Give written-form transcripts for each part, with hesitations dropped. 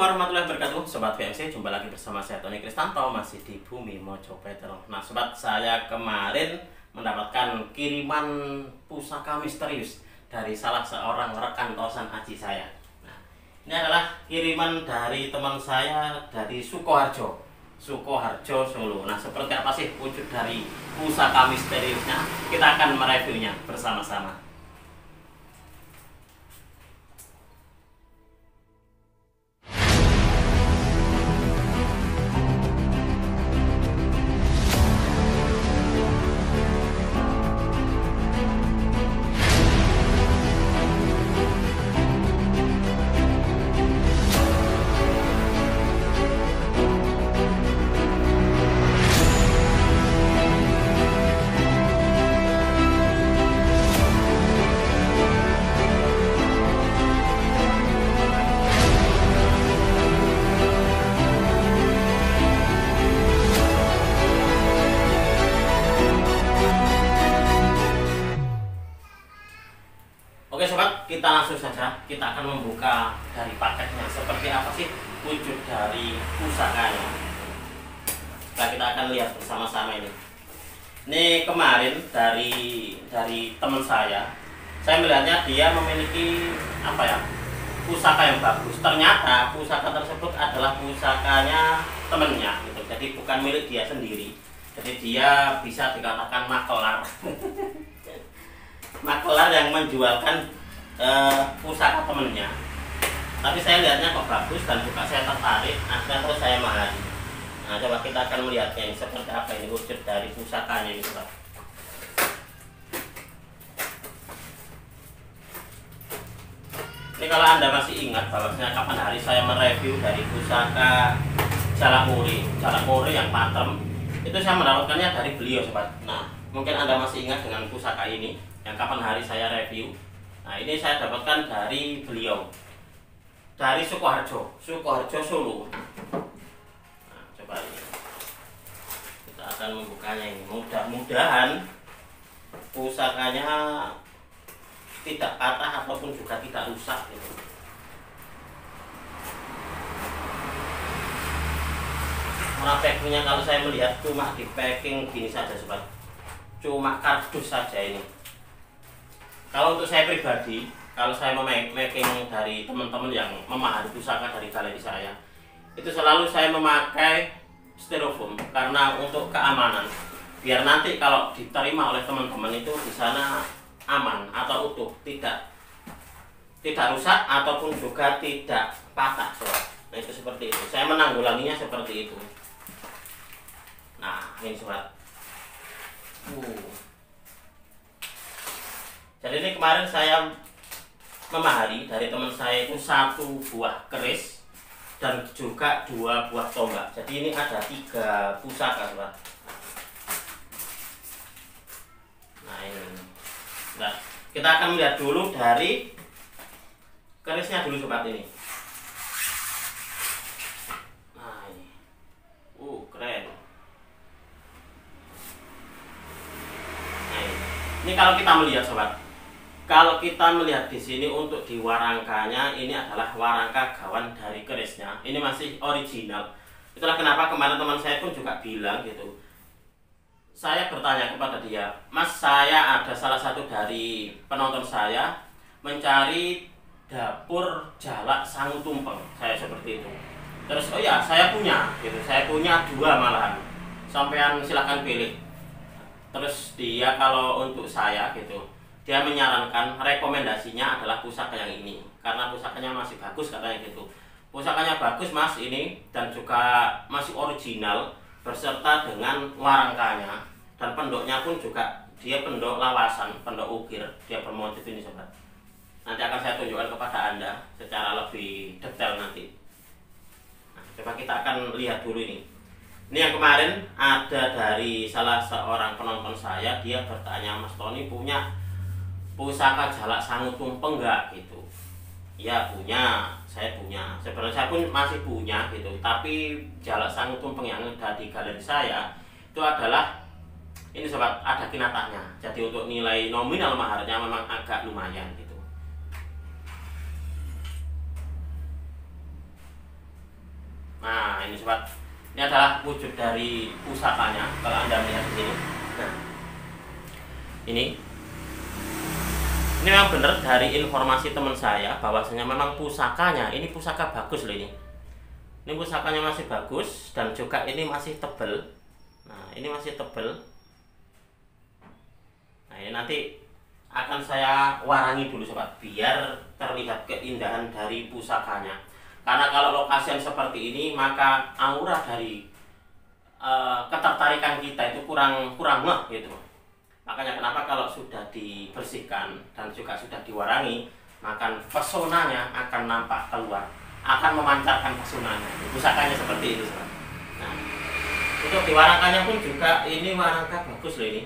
warahmatullahi wabarakatuh, Sobat VMC. Jumpa lagi bersama saya Tony Kristanto, masih di Bumi Mojopahit. Nah sobat, saya kemarin mendapatkan kiriman pusaka misterius dari salah seorang rekan tosan aji saya. Nah, ini adalah kiriman dari teman saya dari Sukoharjo, Solo. Nah, seperti apa sih wujud dari pusaka misteriusnya? Kita akan mereviewnya bersama-sama. Oke sobat, kita langsung saja. Kita akan membuka dari paketnya. Seperti apa sih wujud dari pusakanya? Nah, kita akan lihat bersama-sama ini. Ini kemarin dari teman saya melihatnya dia memiliki apa ya, pusaka yang bagus. Ternyata pusaka tersebut adalah pusakanya temennya, gitu. Jadi bukan milik dia sendiri. Jadi dia bisa dikatakan makelar. Makelar yang menjualkan pusaka temennya. Tapi saya lihatnya kok bagus dan juga saya tertarik, akhirnya terus saya mahali. Nah, coba kita akan melihatnya ini seperti apa ini wujud dari pusakanya ini, sobat. Ini kalau Anda masih ingat bahwasanya kapan hari saya mereview dari pusaka Jalak Mori yang patem, itu saya mendapatkannya dari beliau, sobat. Nah, mungkin Anda masih ingat dengan pusaka ini yang kapan hari saya review. Nah, ini saya dapatkan dari beliau, dari Sukoharjo Solo. Nah, coba ini kita akan membukanya ini. Mudah-mudahan pusakanya tidak patah ataupun juga tidak rusak gitu. Warna packingnya kalau saya melihat cuma di packing gini saja, sobat, cuma kardus saja ini. Kalau untuk saya pribadi, kalau saya memaking dari teman-teman yang memahami pusaka dari galeri saya, itu selalu saya memakai styrofoam karena untuk keamanan, biar nanti kalau diterima oleh teman-teman itu di sana aman atau utuh, tidak rusak ataupun juga tidak patah, sobat. Nah, itu seperti itu. Saya menanggulanginya seperti itu. Nah, ini sobat. Jadi ini kemarin saya memahari dari teman saya itu 1 buah keris dan juga 2 buah tombak. Jadi ini ada 3 pusaka, sobat. Nah ini. Nah, kita akan melihat dulu dari kerisnya dulu, sobat, ini. Nah ini. Keren. Nah ini kalau kita melihat, sobat. Kalau kita melihat di sini untuk di warangkanya, ini adalah warangka gawan dari kerisnya. Ini masih original. Itulah kenapa kemarin teman saya pun juga bilang gitu. Saya bertanya kepada dia, Mas, saya ada salah satu dari penonton saya mencari dapur Jalak Sangu Tumpeng. Saya seperti itu. Terus, oh ya, saya punya gitu. Saya punya 2 malahan. Sampean silahkan pilih. Terus dia kalau untuk saya gitu, dia menyarankan rekomendasinya adalah pusaka yang ini karena pusakanya masih bagus, katanya gitu. Pusakanya bagus, Mas, ini, dan juga masih original berserta dengan warangkanya, dan pendoknya pun juga dia pendok lawasan, pendok ukir, dia bermotif ini, sobat. Nanti akan saya tunjukkan kepada Anda secara lebih detail nanti. Nah, coba kita akan lihat dulu ini. Ini yang kemarin ada dari salah seorang penonton saya, dia bertanya, Mas Tony punya pusaka Jalak Sangu Tumpeng enggak gitu. Ya punya, saya punya. Sebenarnya saya pun masih punya gitu. Tapi Jalak Sangu Tumpeng yang ada di galeri saya itu adalah ini, sobat, ada kinatahnya. Jadi untuk nilai nominal maharnya memang agak lumayan gitu. Nah, ini sobat, ini adalah wujud dari pusakanya kalau Anda melihat di sini. Nah, ini memang benar dari informasi teman saya bahwasanya memang pusakanya ini pusaka bagus loh ini. Ini pusakanya masih bagus dan juga ini masih tebel. Nah, ini masih tebel. Nah, ini nanti akan saya warangi dulu sobat biar terlihat keindahan dari pusakanya. Karena kalau lokasi yang seperti ini maka aura dari ketertarikan kita itu kurang ngeh gitu. Makanya kenapa kalau sudah dibersihkan dan juga sudah diwarangi, maka pesonanya akan nampak keluar, akan memancarkan pesonanya. Pusakanya seperti itu sobat. Nah, untuk diwarangkannya pun juga ini warangka bagus loh ini.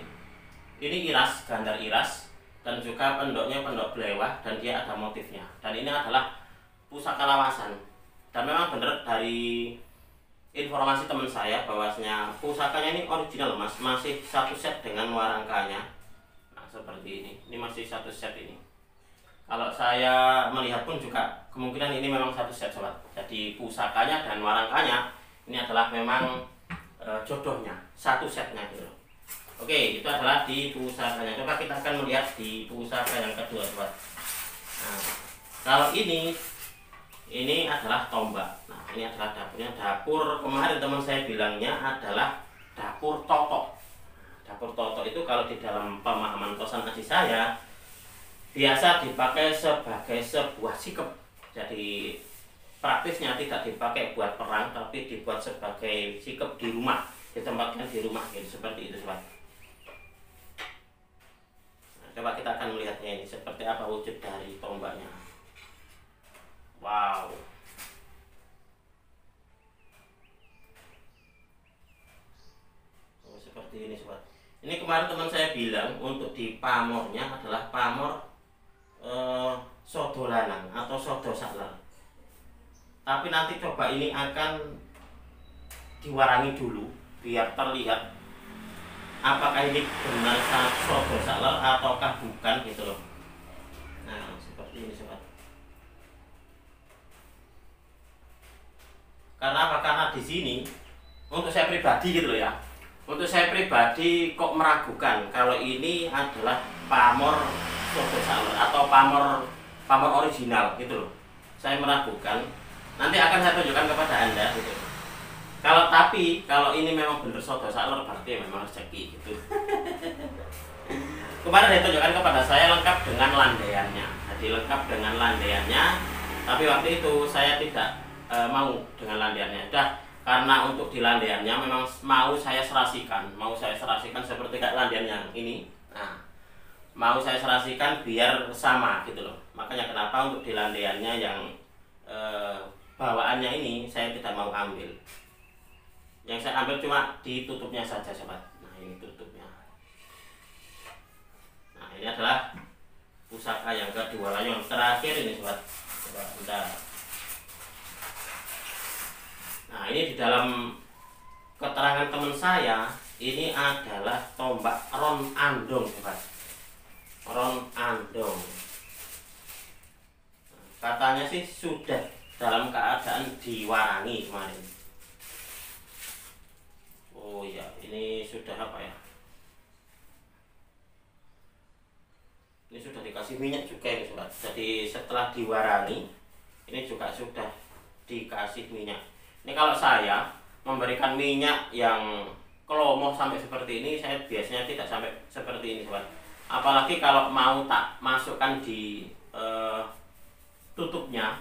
Ini iras, gandar iras, dan juga pendoknya pendok belewah dan dia ada motifnya. Dan ini adalah pusaka lawasan. Dan memang benar dari informasi teman saya bahwasanya pusakanya ini original mas, masih satu set dengan warangkanya. Nah seperti ini masih satu set ini. Kalau saya melihat pun juga kemungkinan ini memang satu set sobat. Jadi pusakanya dan warangkanya ini adalah memang jodohnya, satu setnya gitu. Oke, itu adalah di pusakanya. Coba kita akan melihat di pusaka yang kedua sobat. Nah, kalau ini adalah tombak. Nah, ini adalah dapurnya. Dapur kemarin teman saya bilangnya adalah dapur totok. Dapur totok itu kalau di dalam pemahaman kosan aji saya biasa dipakai sebagai sebuah sikep. Jadi praktisnya tidak dipakai buat perang, tapi dibuat sebagai sikep di rumah, ditempatkan di rumah gitu, seperti itu sobat. Nah, coba kita akan melihatnya ini seperti apa wujud dari tombaknya. Wow. Oh, seperti ini sobat. Ini kemarin teman saya bilang untuk di pamornya adalah pamor sodo lanang atau sodo saklar. Tapi nanti coba ini akan diwarangi dulu biar terlihat apakah ini benar sodo saklar ataukah bukan gitu loh. Nah, seperti ini sobat. Karena apa? Karena di sini untuk saya pribadi gitu loh ya. Untuk saya pribadi kok meragukan kalau ini adalah pamor sodo saklar atau pamor original gitu loh. Saya meragukan. Nanti akan saya tunjukkan kepada Anda gitu. Kalau ini memang benar sodo saklar berarti memang rezeki gitu. Kemarin saya tunjukkan kepada saya lengkap dengan landaiannya. Jadi lengkap dengan landaiannya. Tapi waktu itu saya tidak mau dengan landiannya. Karena untuk di landiannya memang mau saya serasikan seperti kayak landian yang ini. Nah, mau saya serasikan biar sama gitu loh. Makanya kenapa untuk di landiannya yang bawaannya ini saya tidak mau ambil. Yang saya ambil cuma di tutupnya saja sobat. Nah ini tutupnya. Nah ini adalah pusaka yang kedua, yang terakhir ini sobat. Coba bentar. Nah ini di dalam keterangan teman saya ini adalah tombak ron andong sobat. Ron andong. Nah, katanya sih sudah dalam keadaan diwarangi kemarin. Oh ya, ini sudah apa ya? Ini sudah dikasih minyak juga ini sobat. Jadi setelah diwarangi, ini juga sudah dikasih minyak. Ini kalau saya memberikan minyak yang kelomoh sampai seperti ini, saya biasanya tidak sampai seperti ini sobat. Apalagi kalau mau tak masukkan di tutupnya,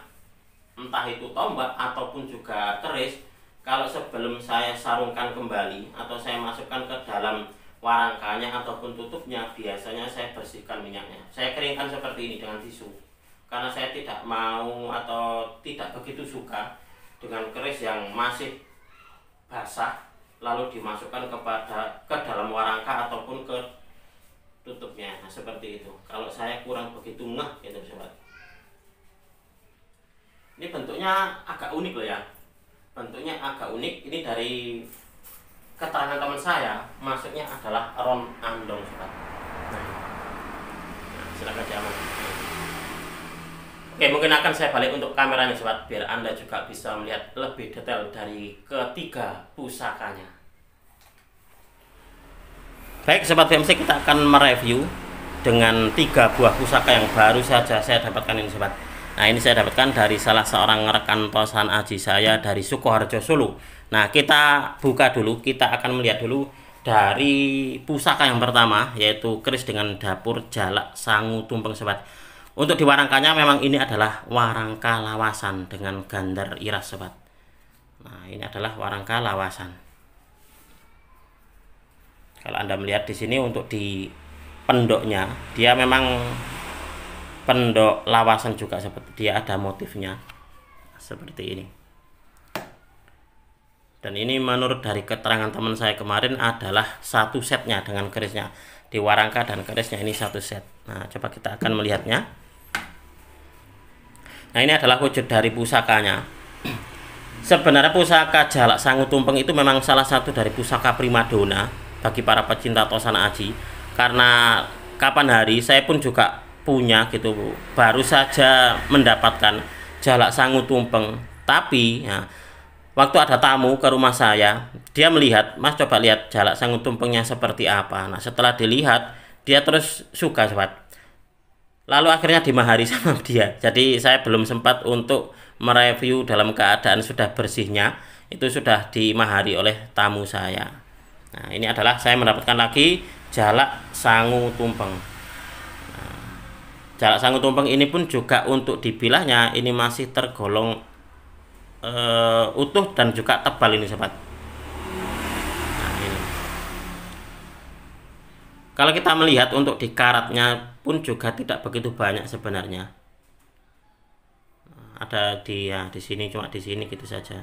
entah itu tombak ataupun juga keris. Kalau sebelum saya sarungkan kembali atau saya masukkan ke dalam warangkanya ataupun tutupnya, biasanya saya bersihkan minyaknya. Saya keringkan seperti ini dengan tisu. Karena saya tidak mau atau tidak begitu suka dengan keris yang masih basah lalu dimasukkan ke dalam warangka ataupun ke tutupnya. Nah, seperti itu. Kalau saya kurang begitu ngeh gitu sobat. Ini bentuknya agak unik loh ya. Bentuknya agak unik. Ini dari keterangan teman saya, maksudnya adalah ron andong sobat. Nah, silakan diaman. Oke, mungkin akan saya balik untuk kameranya sobat, biar Anda juga bisa melihat lebih detail dari ketiga pusakanya. Baik sobat VMC, kita akan mereview dengan 3 buah pusaka yang baru saja saya dapatkan ini sobat. Nah, ini saya dapatkan dari salah seorang rekan tosan aji saya dari Sukoharjo, Solo. Nah, kita buka dulu, kita akan melihat dulu dari pusaka yang pertama, yaitu keris dengan dapur jalak sangu tumpeng sobat. Untuk di warangkanya memang ini adalah warangka lawasan dengan gandar iras sobat. Nah, ini adalah warangka lawasan. Kalau Anda melihat di sini untuk di pendoknya, dia memang pendok lawasan juga seperti dia ada motifnya seperti ini. Dan ini menurut dari keterangan teman saya kemarin adalah satu setnya dengan kerisnya. Di warangka dan kerisnya ini satu set. Nah, coba kita akan melihatnya. Nah, ini adalah wujud dari pusakanya. Sebenarnya pusaka jalak sangu tumpeng itu memang salah satu dari pusaka primadona bagi para pecinta tosan aji. Karena kapan hari saya pun juga punya gitu, baru saja mendapatkan jalak sangu tumpeng. Tapi ya, waktu ada tamu ke rumah saya, dia melihat, "Mas, coba lihat jalak sangu tumpengnya seperti apa." Nah, setelah dilihat, dia terus suka sobat. Lalu akhirnya dimahari sama dia. Jadi saya belum sempat untuk mereview dalam keadaan sudah bersihnya. Itu sudah dimahari oleh tamu saya. Nah, ini adalah saya mendapatkan lagi jalak sangu tumpeng. Nah, jalak sangu tumpeng ini pun juga untuk dibilahnya ini masih tergolong utuh dan juga tebal ini sobat. Nah, ini. Kalau kita melihat untuk di karatnya pun juga tidak begitu banyak sebenarnya. Ada di sini, cuma di sini gitu saja.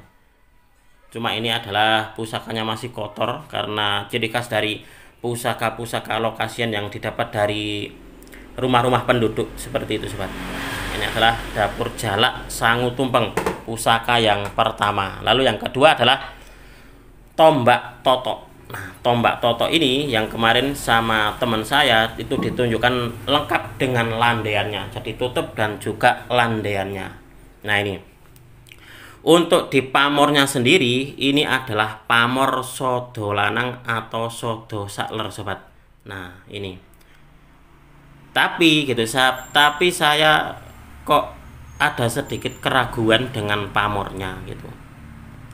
Cuma ini adalah pusakanya masih kotor karena ciri khas dari pusaka-pusaka lokasian yang didapat dari rumah-rumah penduduk seperti itu sobat. Ini adalah dapur jalak sangu tumpeng, pusaka yang pertama. Lalu yang kedua adalah tombak toto. Nah, tombak toto ini yang kemarin sama teman saya itu ditunjukkan lengkap dengan landaiannya, jadi tutup dan juga landaiannya. Nah, ini untuk di pamornya sendiri ini adalah pamor sodo lanang atau sodo sakler sobat. Nah, ini tapi gitu tapi saya kok ada sedikit keraguan dengan pamornya gitu.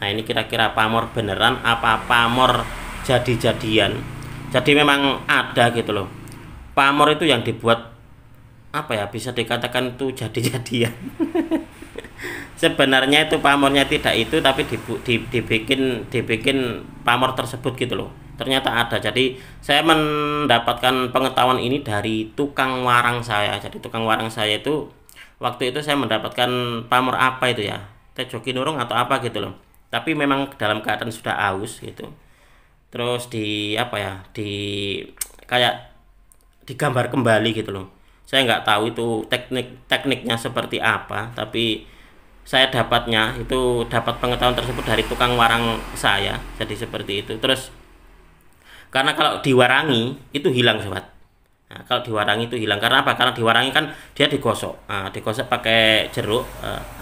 Nah, ini kira-kira pamor beneran apa pamor jadi-jadian. Jadi memang ada gitu loh, pamor itu yang dibuat apa ya, bisa dikatakan itu jadi-jadian. Sebenarnya itu pamornya tidak itu, tapi dibikin pamor tersebut gitu loh. Ternyata ada. Jadi saya mendapatkan pengetahuan ini dari tukang warang saya. Jadi tukang warang saya itu waktu itu saya mendapatkan pamor apa itu ya, tejoki nurung atau apa gitu loh. Tapi memang dalam keadaan sudah aus gitu. Terus di apa ya, kayak digambar kembali gitu loh. Saya nggak tahu itu tekniknya seperti apa, tapi saya dapat pengetahuan tersebut dari tukang warang saya. Jadi seperti itu. Terus karena kalau diwarangi itu hilang sobat. Nah, kalau diwarangi itu hilang karena apa? Karena diwarangi kan dia digosok. Nah, digosok pakai jeruk,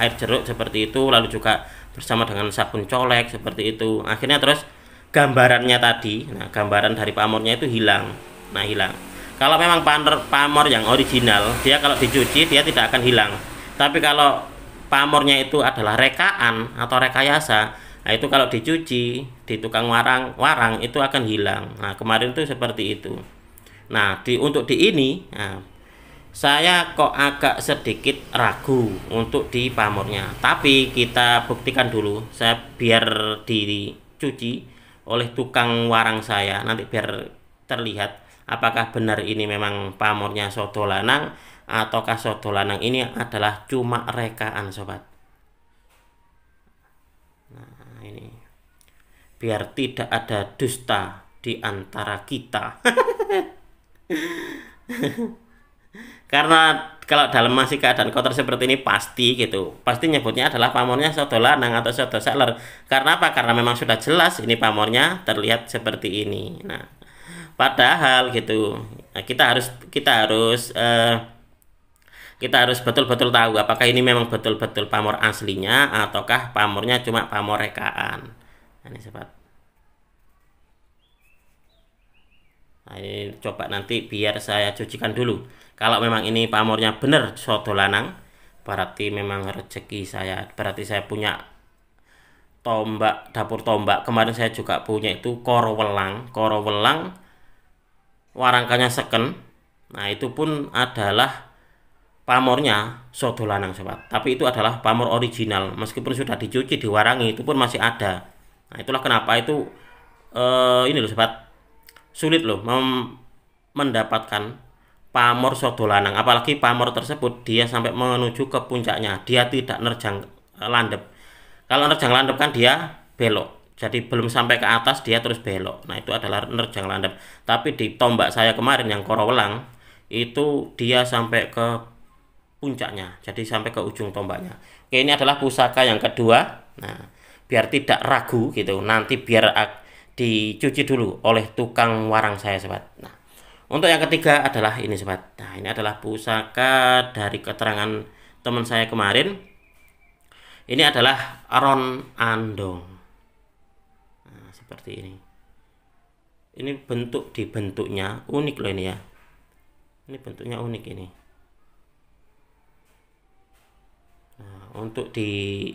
air jeruk seperti itu, lalu juga bersama dengan sabun colek seperti itu. Akhirnya terus gambarannya tadi, nah gambaran dari pamornya itu hilang. Nah, hilang. Kalau memang pamor yang original, dia kalau dicuci dia tidak akan hilang. Tapi kalau pamornya itu adalah rekaan atau rekayasa, nah itu kalau dicuci di tukang warang itu akan hilang. Nah, kemarin itu seperti itu. Nah, untuk di ini, nah, saya kok agak sedikit ragu untuk di pamornya. Tapi kita buktikan dulu, saya biar dicuci oleh tukang warang saya, nanti biar terlihat apakah benar ini memang pamornya sodo lanang ataukah sodo lanang ini adalah cuma rekaan sobat. Nah, ini biar tidak ada dusta di antara kita. Karena kalau dalam masih keadaan kotor seperti ini pasti nyebutnya adalah pamornya sodo lanang atau sodo sakler. Karena apa? Karena memang sudah jelas ini pamornya terlihat seperti ini. Nah, padahal gitu, nah, kita harus kita harus betul-betul tahu apakah ini memang betul-betul pamor aslinya ataukah pamornya cuma pamor rekaan. Nah, ini sobat. Nah, ini coba nanti biar saya cucikan dulu. Kalau memang ini pamornya bener soto lanang, berarti memang rezeki saya. Berarti saya punya tombak, dapur tombak. Kemarin saya juga punya itu koro welang warangkanya seken. Nah, itu pun adalah pamornya soto lanang sobat, tapi itu adalah pamor original, meskipun sudah dicuci diwarangi itu pun masih ada. Nah, itulah kenapa itu ini loh sobat, sulit loh mendapatkan pamor soto lanang, apalagi pamor tersebut dia sampai menuju ke puncaknya, dia tidak nerjang landep. Kalau nerjang landep kan dia belok, jadi belum sampai ke atas dia terus belok. Nah, itu adalah nerjang landep. Tapi di tombak saya kemarin yang korowelang itu dia sampai ke puncaknya, jadi sampai ke ujung tombaknya. Oke, ini adalah pusaka yang kedua. Nah, biar tidak ragu gitu, nanti biar dicuci dulu oleh tukang warang saya sobat. Nah, untuk yang ketiga adalah ini sobat. Nah, ini adalah pusaka dari keterangan teman saya kemarin. Ini adalah ron andong. Nah, seperti ini. Ini bentuknya unik loh ini ya. Ini bentuknya unik ini. Untuk di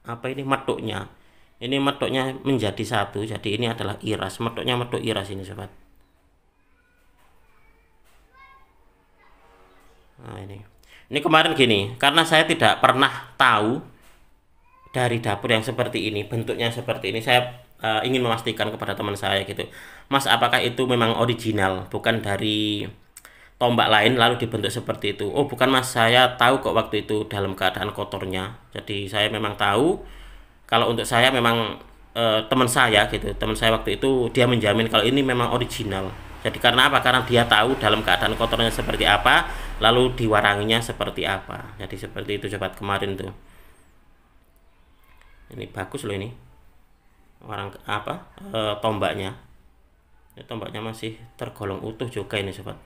apa ini metuknya, ini metuknya menjadi satu, jadi ini adalah iras, metuknya metuk iras ini sobat. Nah, ini kemarin gini, karena saya tidak pernah tahu dari dapur yang seperti ini, bentuknya seperti ini, saya ingin memastikan kepada teman saya gitu, Mas, apakah itu memang original, bukan dari tombak lain lalu dibentuk seperti itu? Oh bukan Mas, saya tahu kok waktu itu dalam keadaan kotornya. Jadi saya memang tahu kalau untuk saya memang teman saya gitu, teman saya waktu itu dia menjamin kalau ini memang original. Jadi karena apa? Karena dia tahu dalam keadaan kotornya seperti apa, lalu diwaranginya seperti apa. Jadi seperti itu sobat kemarin tuh. Ini bagus loh ini. Warang apa? Tombaknya. Ini tombaknya masih tergolong utuh juga ini sobat.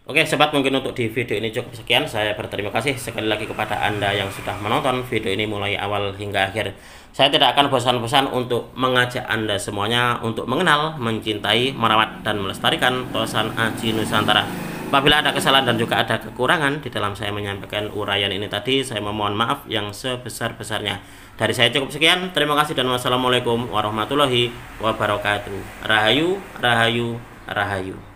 Oke sobat, mungkin untuk di video ini cukup sekian. Saya berterima kasih sekali lagi kepada Anda yang sudah menonton video ini mulai awal hingga akhir. Saya tidak akan bosan-bosan untuk mengajak Anda semuanya untuk mengenal, mencintai, merawat, dan melestarikan Tosan Aji Nusantara. Apabila ada kesalahan dan juga ada kekurangan di dalam saya menyampaikan uraian ini tadi, saya memohon maaf yang sebesar-besarnya. Dari saya cukup sekian. Terima kasih dan wassalamualaikum warahmatullahi wabarakatuh. Rahayu, rahayu, rahayu.